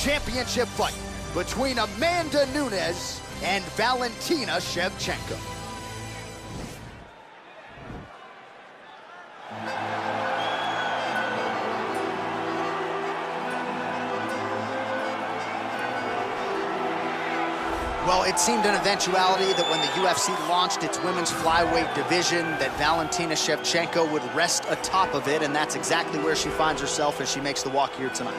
championship fight between Amanda Nunes and Valentina Shevchenko. Well, it seemed an eventuality that when the UFC launched its women's flyweight division, that Valentina Shevchenko would rest atop of it, and that's exactly where she finds herself as she makes the walk here tonight.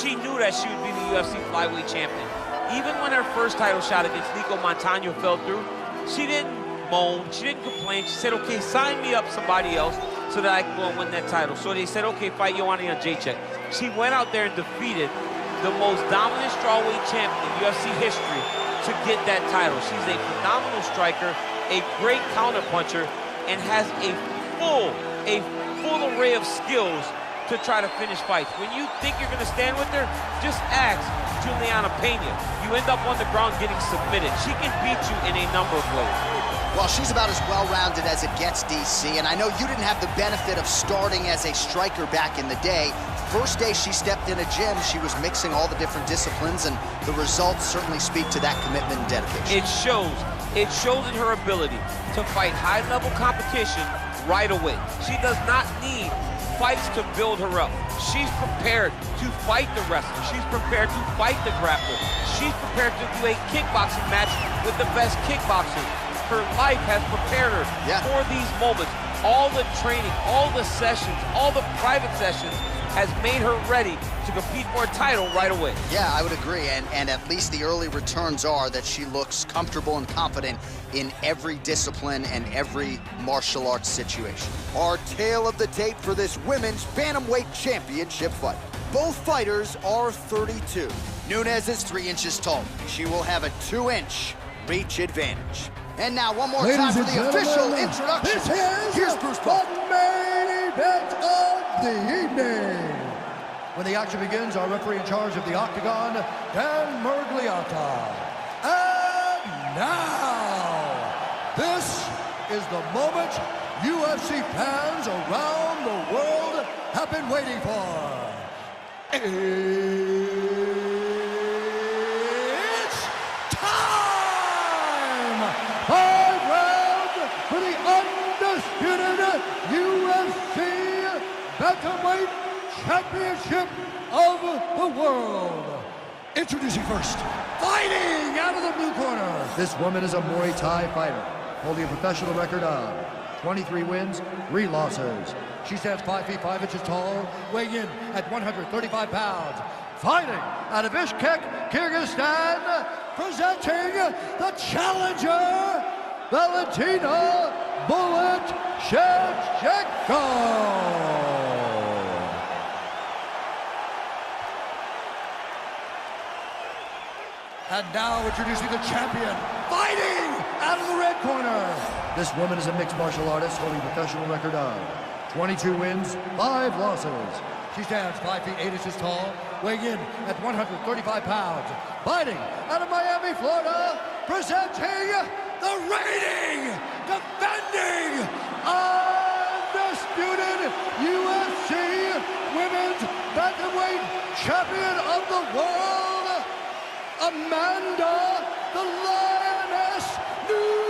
She knew that she would be the UFC flyweight champion. Even when her first title shot against Nico Montano fell through, she didn't moan, she didn't complain. She said, okay, sign me up somebody else so that I can go and win that title. So they said, okay, fight Joanna Jędrzejczyk. She went out there and defeated the most dominant strawweight champion in UFC history to get that title. She's a phenomenal striker, a great counterpuncher, and has a full array of skills to try to finish fights. When you think you're gonna stand with her, just ask Juliana Pena. You end up on the ground getting submitted. She can beat you in a number of ways. Well, she's about as well-rounded as it gets, DC, and I know you didn't have the benefit of starting as a striker back in the day. First day she stepped in a gym, she was mixing all the different disciplines, and the results certainly speak to that commitment and dedication. It shows. It shows in her ability to fight high-level competition right away. She does not need fights to build her up. She's prepared to fight the wrestler. She's prepared to fight the grappler. She's prepared to do a kickboxing match with the best kickboxer. Her life has prepared her for these moments. All the training, all the sessions, all the private sessions has made her ready to compete for a title right away. Yeah, I would agree, and at least the early returns are that she looks comfortable and confident in every discipline and every martial arts situation. Our tale of the tape for this women's Bantamweight championship fight. Both fighters are 32. Nunes is 3 inches tall. She will have a 2-inch reach advantage. And now, one more time for the official introduction. Here's Bruce Buffer. The main event of the evening. When the action begins, our referee in charge of the Octagon, Dan Mergliata. And now, this is the moment UFC fans around the world have been waiting for. It's time! 5 rounds for the undisputed UFC Bantamweight Championship of the world. Introducing first, fighting out of the blue corner. This woman is a Muay Thai fighter, holding a professional record of 23 wins, 3 losses. She stands 5 feet 5 inches tall, weighing in at 135 pounds. Fighting out of Bishkek, Kyrgyzstan, presenting the challenger, Valentina "Bullet" Shevchenko. And now introducing the champion, fighting out of the red corner. This woman is a mixed martial artist holding a professional record of 22 wins, 5 losses. She stands 5 feet 8 inches tall, weighing in at 135 pounds. Fighting out of Miami, Florida, presenting the reigning, defending, undisputed UFC Women's Bantamweight Champion of the World, Amanda the Lioness Nunes.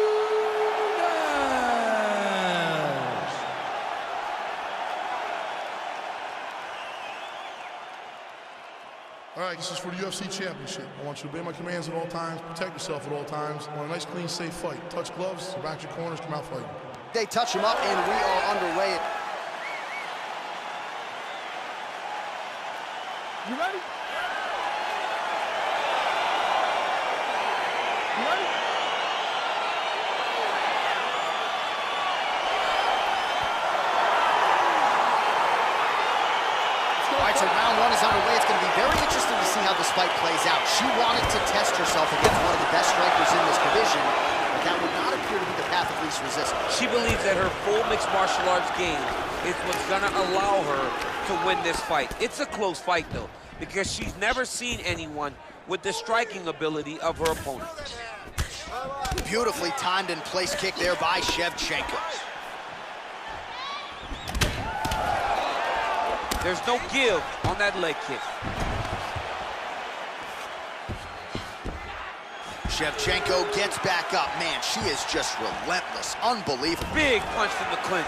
All right, this is for the UFC Championship. I want you to obey my commands at all times, protect yourself at all times. I want a nice, clean, safe fight. Touch gloves, back your corners, come out fighting. They touch him up, and we are underway. You ready? All right, so round 1 is underway. It's going to be very interesting to see how this fight plays out. She wanted to test herself against one of the best strikers in this division, but that would not appear to be the path of least resistance. She believes that her full mixed martial arts game is what's going to allow her to win this fight. It's a close fight, though, because she's never seen anyone with the striking ability of her opponent. Beautifully timed and placed kick there by Shevchenko. There's no give on that leg kick. Shevchenko gets back up. Man, she is just relentless. Unbelievable. Big punch from the clinch.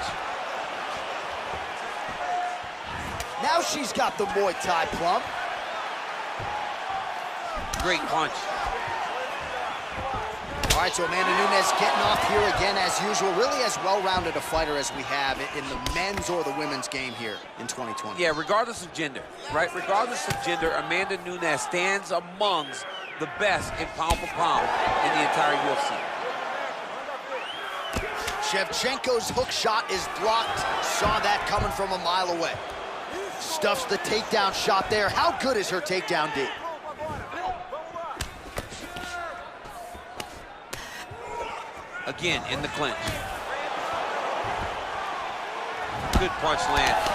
Now she's got the Muay Thai plum. Great punch. All right, so Amanda Nunes getting off here again as usual. Really as well-rounded a fighter as we have in the men's or the women's game here in 2020. Yeah, regardless of gender, right? Regardless of gender, Amanda Nunes stands amongst the best in pound for pound in the entire UFC. Shevchenko's hook shot is blocked. Saw that coming from a mile away. Stuffs the takedown shot there. How good is her takedown, D? Again, in the clinch. Good punch lands.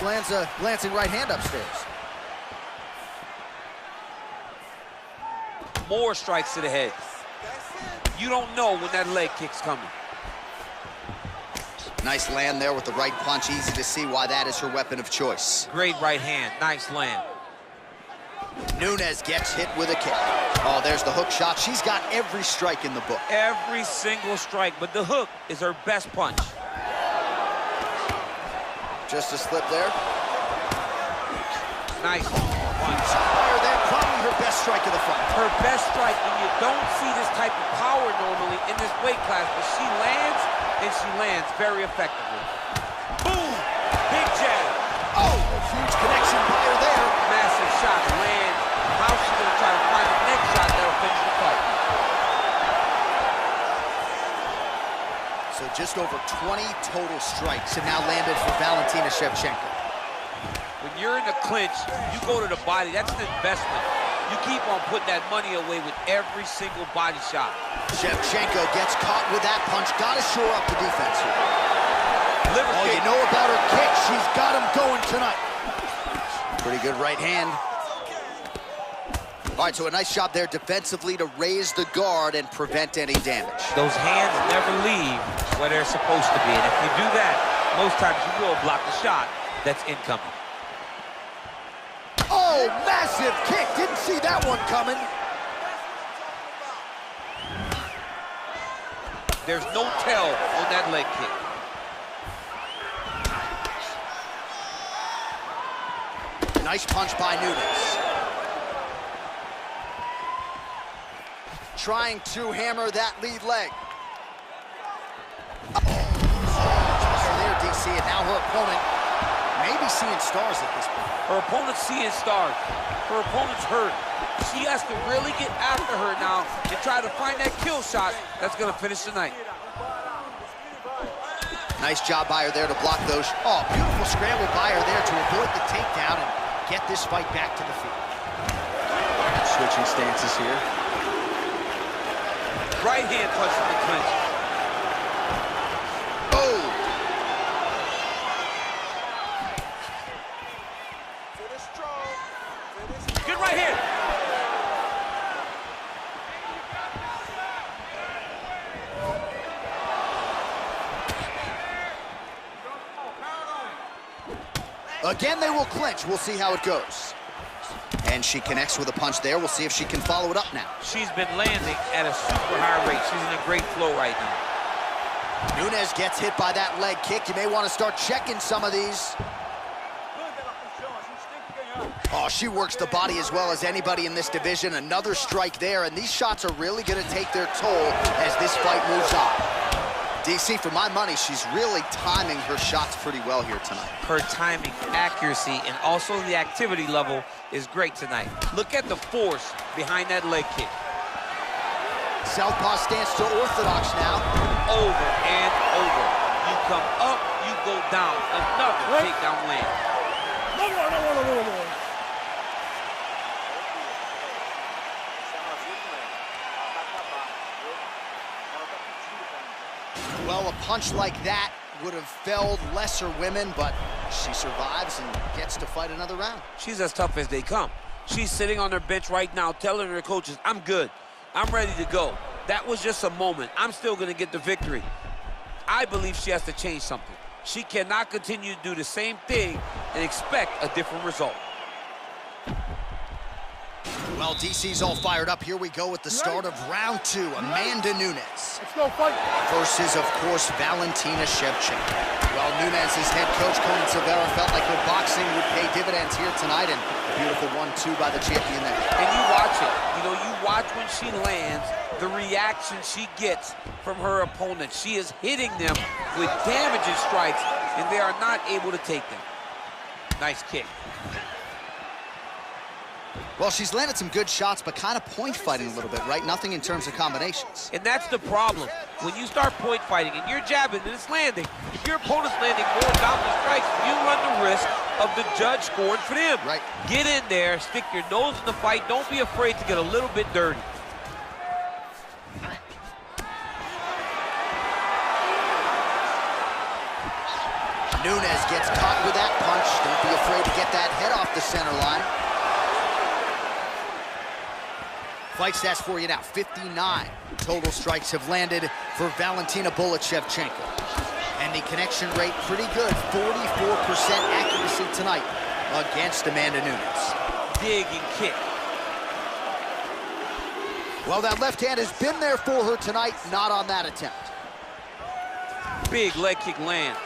Lands a glancing right hand upstairs. More strikes to the head. You don't know when that leg kick's coming. Nice land there with the right punch. Easy to see why that is her weapon of choice. Great right hand. Nice land. Nunes gets hit with a kick. Oh, there's the hook shot. She's got every strike in the book. Every single strike, but the hook is her best punch. Just a slip there. Nice punch. Fire there, probably her best strike of the fight. Her best strike, and you don't see this type of power normally in this weight class, but she lands, and she lands very effectively. Boom! Big jab. Oh, huge connection by her there. Massive shot, land. How's she gonna try to find the next shot that'll finish the fight? So just over 20 total strikes have now landed for Valentina Shevchenko. When you're in the clinch, you go to the body. That's an investment. You keep on putting that money away with every single body shot. Shevchenko gets caught with that punch. Got to shore up the defense here. Liver Oh, kick. you know about her kick. She's got him going tonight. Pretty good right hand. All right, so a nice job there defensively to raise the guard and prevent any damage. Those hands never leave where they're supposed to be. And if you do that, most times you will block the shot that's incoming. Oh, massive kick. Didn't see that one coming. There's no tell on that leg kick. Nice punch by Nunes. Trying to hammer that lead leg. Oh, there, DC, and now her opponent may be seeing stars at this point. Her opponent's seeing stars. Her opponent's hurt. She has to really get after her now and try to find that kill shot that's going to finish the night. Nice job by her there to block those. Oh, beautiful scramble by her there to avoid the takedown and get this fight back to the feet. Switching stances here. Right hand punch from the clinch. Oh! Good right hand. Again, they will clinch. We'll see how it goes. And she connects with a punch there. We'll see if she can follow it up now. She's been landing at a super high rate. She's in a great flow right now. Nunes gets hit by that leg kick. You may want to start checking some of these. Oh, she works the body as well as anybody in this division. Another strike there, and these shots are really going to take their toll as this fight moves on. DC, for my money, she's really timing her shots pretty well here tonight. Her timing, accuracy, and also the activity level is great tonight. Look at the force behind that leg kick. Southpaw stance to orthodox now. Over and over. You come up, you go down. Another takedown land. Well, a punch like that would have felled lesser women, but she survives and gets to fight another round. She's as tough as they come. She's sitting on her bench right now telling her coaches, I'm good. I'm ready to go. That was just a moment. I'm still going to get the victory. I believe she has to change something. She cannot continue to do the same thing and expect a different result. Well, DC's all fired up. Here we go with the start of round 2. Amanda Nunes. Let's go fight. Versus, of course, Valentina Shevchenko. Well, Nunes' head coach, Conan Silveira, felt like her boxing would pay dividends here tonight, and a beautiful 1-2 by the champion there. And you watch it. You know, you watch when she lands, the reaction she gets from her opponent. She is hitting them with damaging strikes, and they are not able to take them. Nice kick. Well, she's landed some good shots, but kind of point fighting a little bit, right? Nothing in terms of combinations. And that's the problem. When you start point fighting and you're jabbing and it's landing, if your opponent's landing more dominant strikes, you run the risk of the judge scoring for them. Right. Get in there, stick your nose in the fight. Don't be afraid to get a little bit dirty. Nunes gets caught with that punch. Don't be afraid to get that head off the center line. Fight stats for you now, 59 total strikes have landed for Valentina Shevchenko. And the connection rate pretty good, 44% accuracy tonight against Amanda Nunes. Dig and kick. Well, that left hand has been there for her tonight, not on that attempt. Big leg kick land.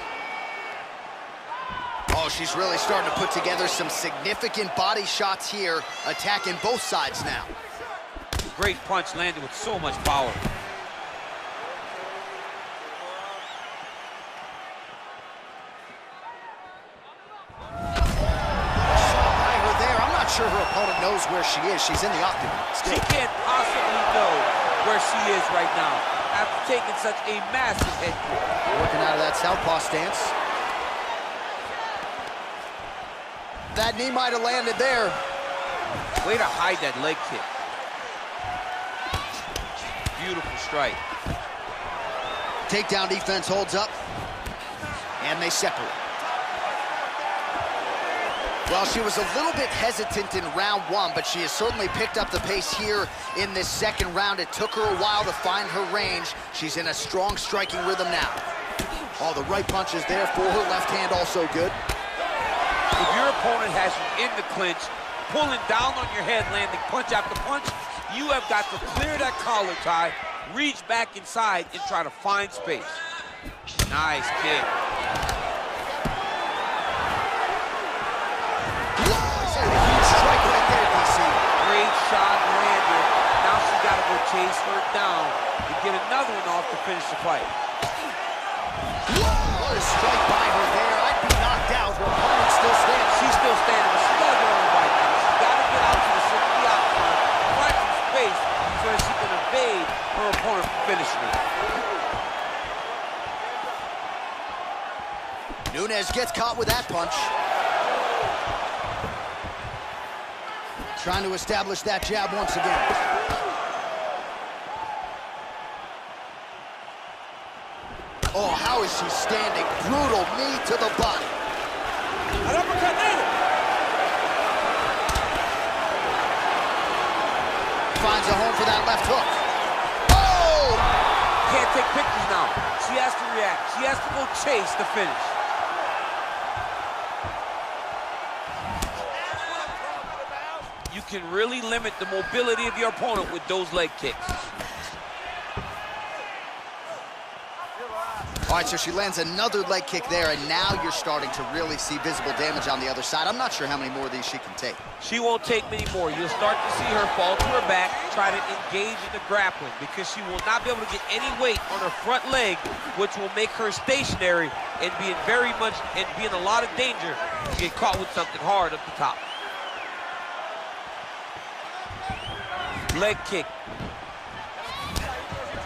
Oh, she's really starting to put together some significant body shots here, attacking both sides now. Great punch landed with so much power. By her there, I'm not sure her opponent knows where she is. She's in the octagon still. She can't possibly know where she is right now after taking such a massive head kick. Working out of that southpaw stance. That knee might have landed there. Way to hide that leg kick. Beautiful strike. Takedown defense holds up, and they separate. Well, she was a little bit hesitant in round 1, but she has certainly picked up the pace here in this second round. It took her a while to find her range. She's in a strong striking rhythm now. Oh, the right punch is there for her. Left hand also good. If your opponent has you in the clinch, pulling down on your head, landing punch after punch, you have got to clear that collar tie, reach back inside, and try to find space. Nice kick. Huge strike right there, DC. Great shot landed. Now she got to go chase her down to get another one off to finish the fight. What a strike by her there. I'd be knocked out. Her opponent still standing. She's still standing, but she got to get on the right now. She's got to get out to the center of the octagon, find some space so that she can evade her opponent from finishing her. Nunes gets caught with that punch. Trying to establish that jab once again. Oh, how is she standing? Brutal knee to the body. Finds a home for that left hook. Oh! Can't take pictures now. She has to react. She has to go chase the finish. You can really limit the mobility of your opponent with those leg kicks. All right, so she lands another leg kick there, and now you're starting to really see visible damage on the other side. I'm not sure how many more of these she can take. She won't take many more. You'll start to see her fall to her back, try to engage in the grappling, because she will not be able to get any weight on her front leg, which will make her stationary and be in a lot of danger to get caught with something hard up the top. Leg kick.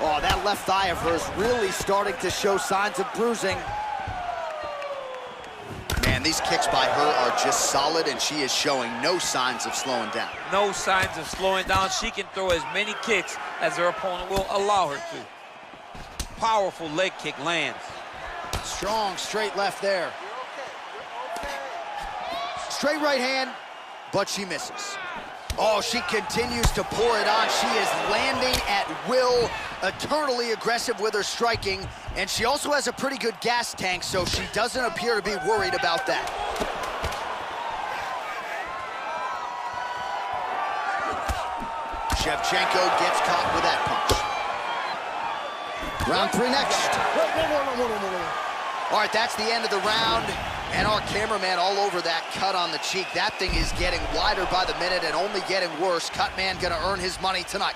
Oh, that left thigh of hers really starting to show signs of bruising. Man, these kicks by her are just solid, and she is showing no signs of slowing down. No signs of slowing down. She can throw as many kicks as her opponent will allow her to. Powerful leg kick lands. Strong straight left there. Straight right hand, but she misses. Oh, she continues to pour it on. She is landing at will, eternally aggressive with her striking, and she also has a pretty good gas tank, so she doesn't appear to be worried about that. Shevchenko gets caught with that punch. Round 3 next. All right, that's the end of the round. And our cameraman all over that cut on the cheek. That thing is getting wider by the minute and only getting worse. Cut man gonna earn his money tonight.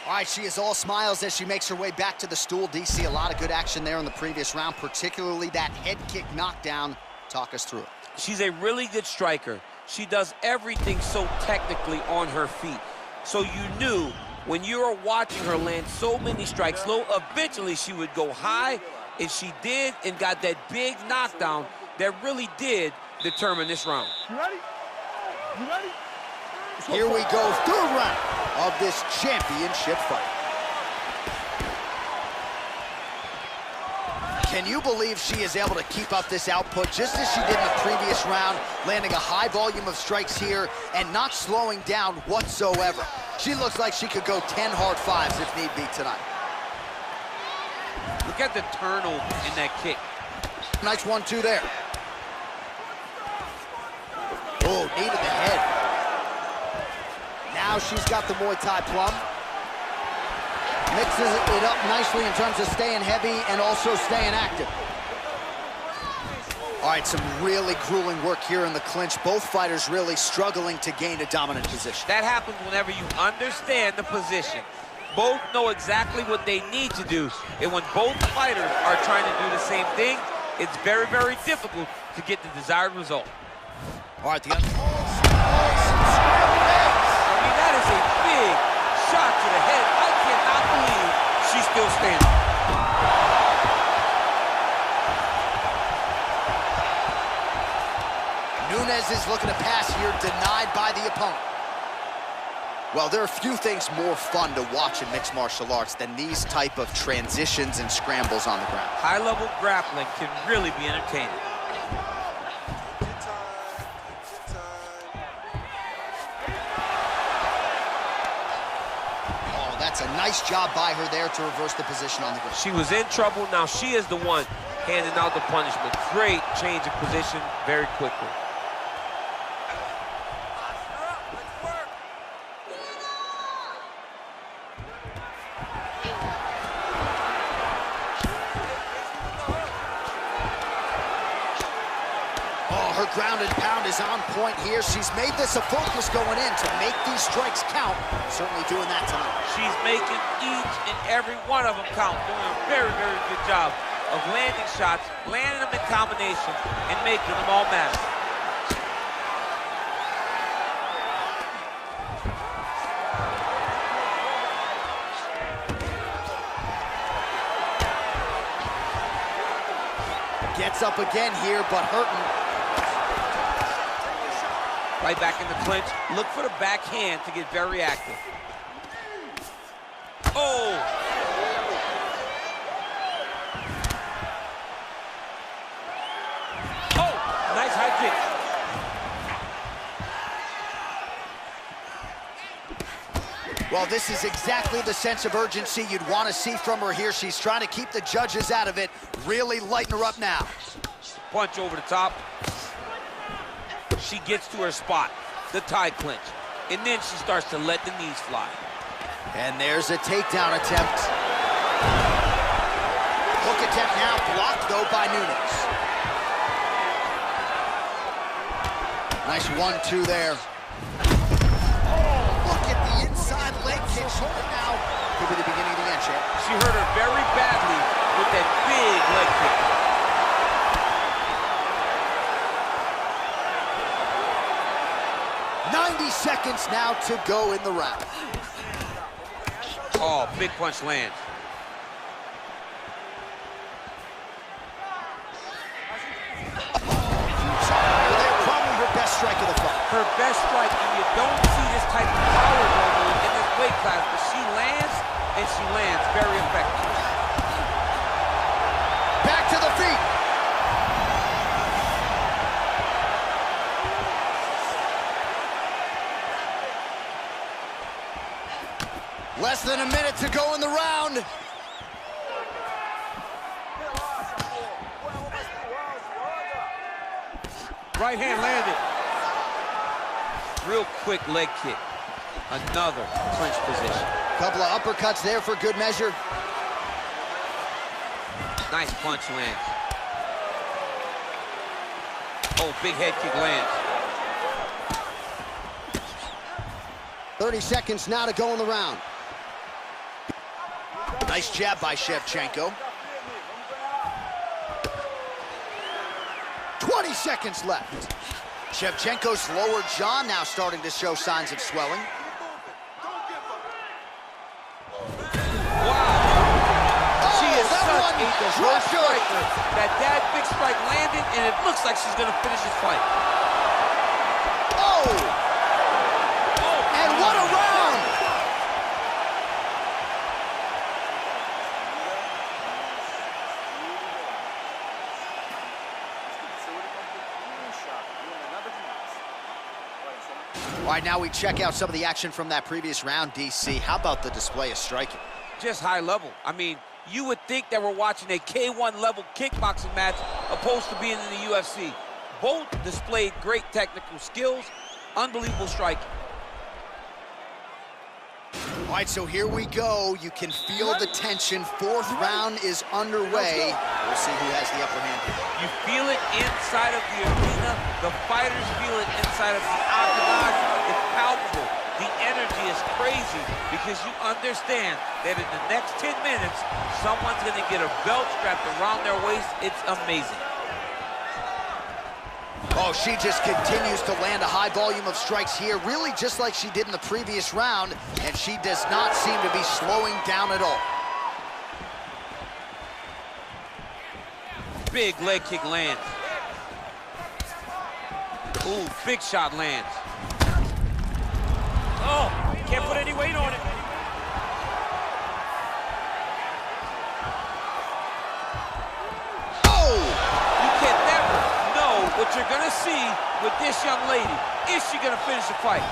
All right, she is all smiles as she makes her way back to the stool. DC, a lot of good action there in the previous round, particularly that head kick knockdown. Talk us through it. She's a really good striker. She does everything so technically on her feet. So you knew when you were watching her land so many strikes low, eventually she would go high, and she did, and got that big knockdown that really did determine this round. You ready? You ready? Here we go, 3rd round of this championship fight. Can you believe she is able to keep up this output just as she did in the previous round, landing a high volume of strikes here and not slowing down whatsoever? She looks like she could go 10 hard 5s if need be tonight. Look at the turnover in that kick. Nice 1-2 there. Oh, knee to the head. Now she's got the Muay Thai plum. Mixes it up nicely in terms of staying heavy and also staying active. All right, some really grueling work here in the clinch. Both fighters really struggling to gain a dominant position. That happens whenever you understand the position. Both know exactly what they need to do. And when both fighters are trying to do the same thing, it's very, very difficult to get the desired result. All right, I mean, that is a big shot to the head. I cannot believe she's still standing. Nunes is looking to pass here, denied by the opponent. Well, there are few things more fun to watch in mixed martial arts than these type of transitions and scrambles on the ground. High-level grappling can really be entertaining. Oh, that's a nice job by her there to reverse the position on the ground. She was in trouble. Now she is the one handing out the punishment. Great change of position very quickly. Her ground and pound is on point here. She's made this a focus going in to make these strikes count. Certainly doing that tonight. She's making each and every one of them count. Doing a very, very good job of landing shots, landing them in combination, and making them all matter. Gets up again here, but hurting. Right back in the clinch. Look for the backhand to get very active. Oh! Oh! Nice high kick. Well, this is exactly the sense of urgency you'd want to see from her here. She's trying to keep the judges out of it. Really lighten her up now. Punch over the top. She gets to her spot, the tie clinch, and then she starts to let the knees fly. And there's a takedown attempt. Hook attempt now, blocked though by Nunes. Nice 1-2 there. Oh, look at the inside leg kick. Now could be the beginning of the end, champ. She hurt her very badly with that big leg kick. 90 seconds now to go in the round. Oh, big punch lands. They're probably her best strike of the fight. Her best strike, and you don't see this type of power normally in this weight class, but she lands, and she lands very effective. Back to the feet. Less than a minute to go in the round. Right hand landed. Real quick leg kick. Another clinch position. Couple of uppercuts there for good measure. Nice punch lands. Oh, big head kick lands. 30 seconds now to go in the round. Nice jab by Shevchenko. 20 seconds left. Shevchenko's lower jaw now starting to show signs of swelling. She is such a diverse striker that big strike landed, and it looks like she's going to finish this fight. Oh! And what a round! All right, now we check out some of the action from that previous round, DC. How about the display of striking? Just high level. I mean, you would think that we're watching a K1 level kickboxing match opposed to being in the UFC. Both displayed great technical skills, unbelievable striking. All right, so here we go. You can feel the tension. Fourth round is underway. We'll see who has the upper hand here. You feel it inside of the arena. The fighters feel it inside of the octagon. It's palpable. The energy is crazy because you understand that in the next 10 minutes, someone's going to get a belt strapped around their waist. It's amazing. Oh, she just continues to land a high volume of strikes here, really just like she did in the previous round, and she does not seem to be slowing down at all. Big leg kick lands. Ooh, big shot lands. Oh, can't put any weight on it. Oh! You can never know what you're gonna see with this young lady. Is she gonna finish the fight?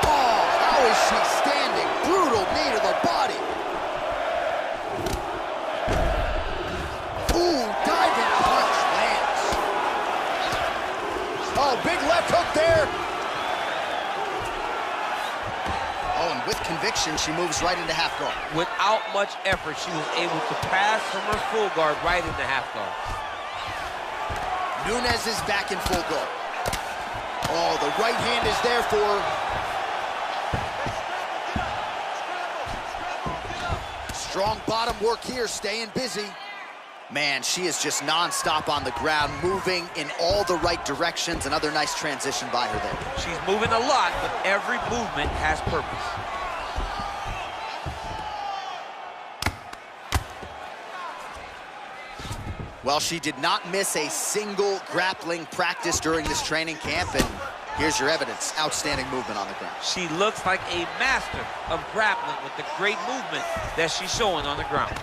Oh, how is she standing? Brutal knee to the body. Ooh, diving punch lands. Oh, big left hook there. Oh, and with conviction, she moves right into half guard. Without much effort, she was able to pass from her full guard right into half guard. Nunes is back in full guard. Oh, the right hand is there for her. Strong bottom work here, staying busy. Man, she is just non-stop on the ground, moving in all the right directions. Another nice transition by her there. She's moving a lot, but every movement has purpose. Well, she did not miss a single grappling practice during this training camp, and here's your evidence. Outstanding movement on the ground. She looks like a master of grappling with the great movement that she's showing on the ground.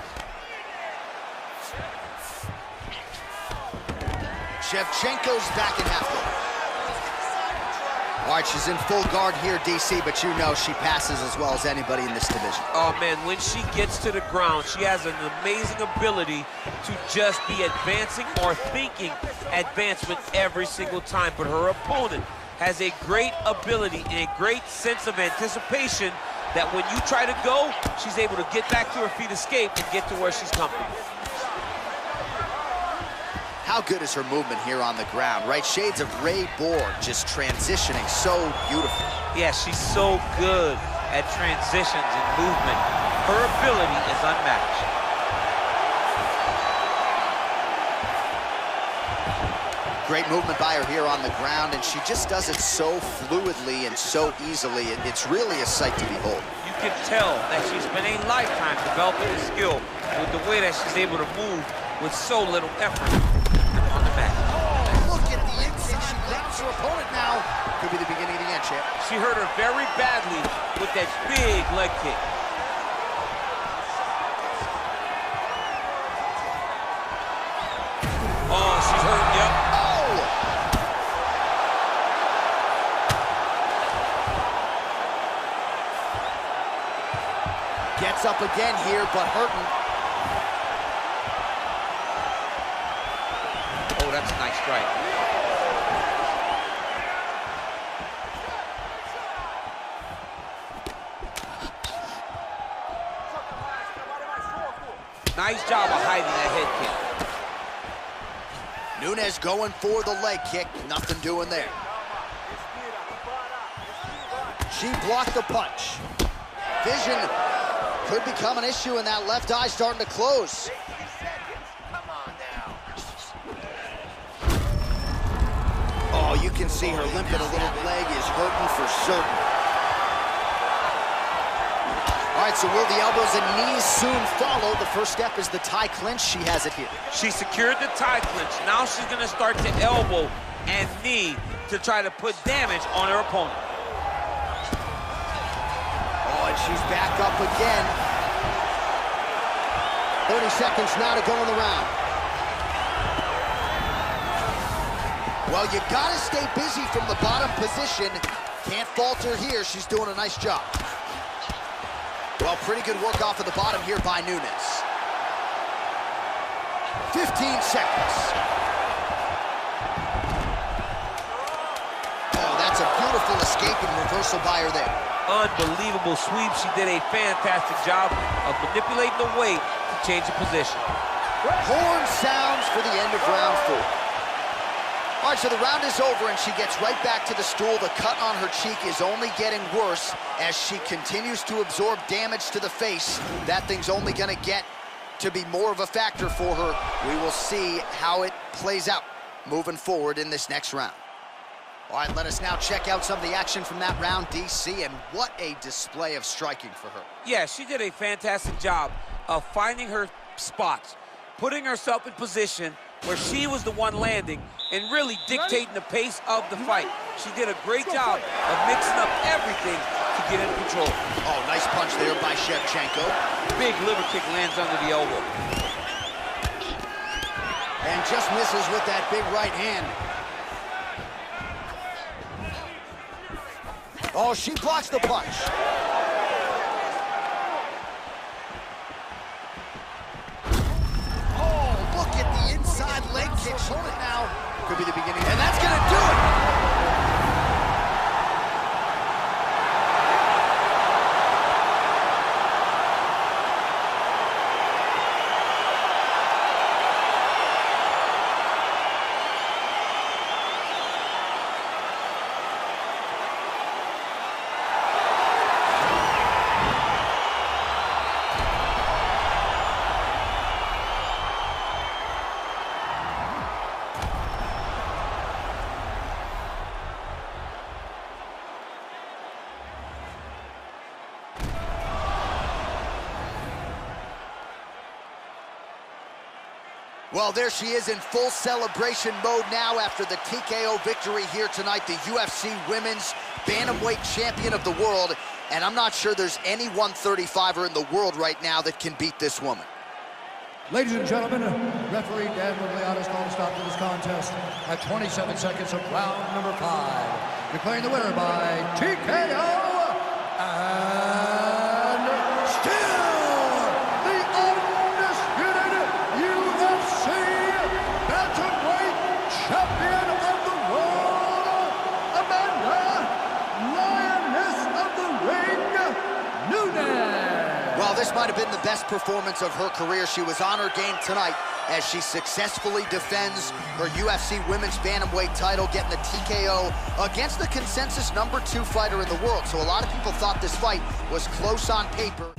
Shevchenko's back in half guard. All right, she's in full guard here, DC, but you know she passes as well as anybody in this division. Oh, man, when she gets to the ground, she has an amazing ability to just be advancing or thinking advancement every single time. But her opponent has a great ability and a great sense of anticipation that when you try to go, she's able to get back to her feet, escape, and get to where she's comfortable. How good is her movement here on the ground, right? Shades of Ray Borg, just transitioning so beautiful. Yeah, she's so good at transitions and movement. Her ability is unmatched. Great movement by her here on the ground, and she just does it so fluidly and so easily. It's really a sight to behold. You can tell that she's spent a lifetime developing a skill with the way that she's able to move with so little effort on the mat. Look at the inside. She drops her opponent now. Could be the beginning of the end, champ. She hurt her very badly with that big leg kick. Oh, she's hurt, yep. Oh! Gets up again here, but hurting. Oh, that's a nice strike. nice job of hiding that head kick. Nunes going for the leg kick. Nothing doing there. She blocked the punch. Vision could become an issue, and that left eye starting to close. Oh, you can see her limping a little. Leg is hurting for certain. All right, so will the elbows and knees soon follow? The first step is the tie clinch. She has it here. She secured the tie clinch. Now she's gonna start to elbow and knee to try to put damage on her opponent. Oh, and she's back up again. 30 seconds now to go in the round. Well, you gotta stay busy from the bottom position. Can't falter here. She's doing a nice job. Well, pretty good work off of the bottom here by Nunes. 15 seconds. Oh, that's a beautiful escape and reversal by her there. Unbelievable sweep. She did a fantastic job of manipulating the weight to change the position. Horn sounds for the end of round 4. All right, so the round is over, and she gets right back to the stool. The cut on her cheek is only getting worse as she continues to absorb damage to the face. That thing's only going to get to be more of a factor for her. We will see how it plays out moving forward in this next round. All right, let us now check out some of the action from that round, DC, and what a display of striking for her. Yeah, she did a fantastic job of finding her spots, putting herself in position where she was the one landing and really dictating the pace of the fight. She did a great job of mixing up everything to get in control. Oh, nice punch there by Shevchenko. Big liver kick lands under the elbow. And just misses with that big right hand. Oh, she blocks the punch. Oh, look at the inside leg kick. Hold it now. Could be the beginning. And that's going to do it. Well, there she is in full celebration mode now after the TKO victory here tonight, the UFC Women's Bantamweight Champion of the world. And I'm not sure there's any 135er in the world right now that can beat this woman. Ladies and gentlemen, referee Dan Migliana's called a stop to this contest at 27 seconds of round number 5. Declaring the winner by TKO, and still the undisputed UFC Bantamweight Champion of the world, Amanda Lioness of the Ring, Nunes. Well, this might have been the best performance of her career. She was on her game tonight as she successfully defends her UFC Women's Bantamweight title, getting the TKO against the consensus #2 fighter in the world. So a lot of people thought this fight was close on paper.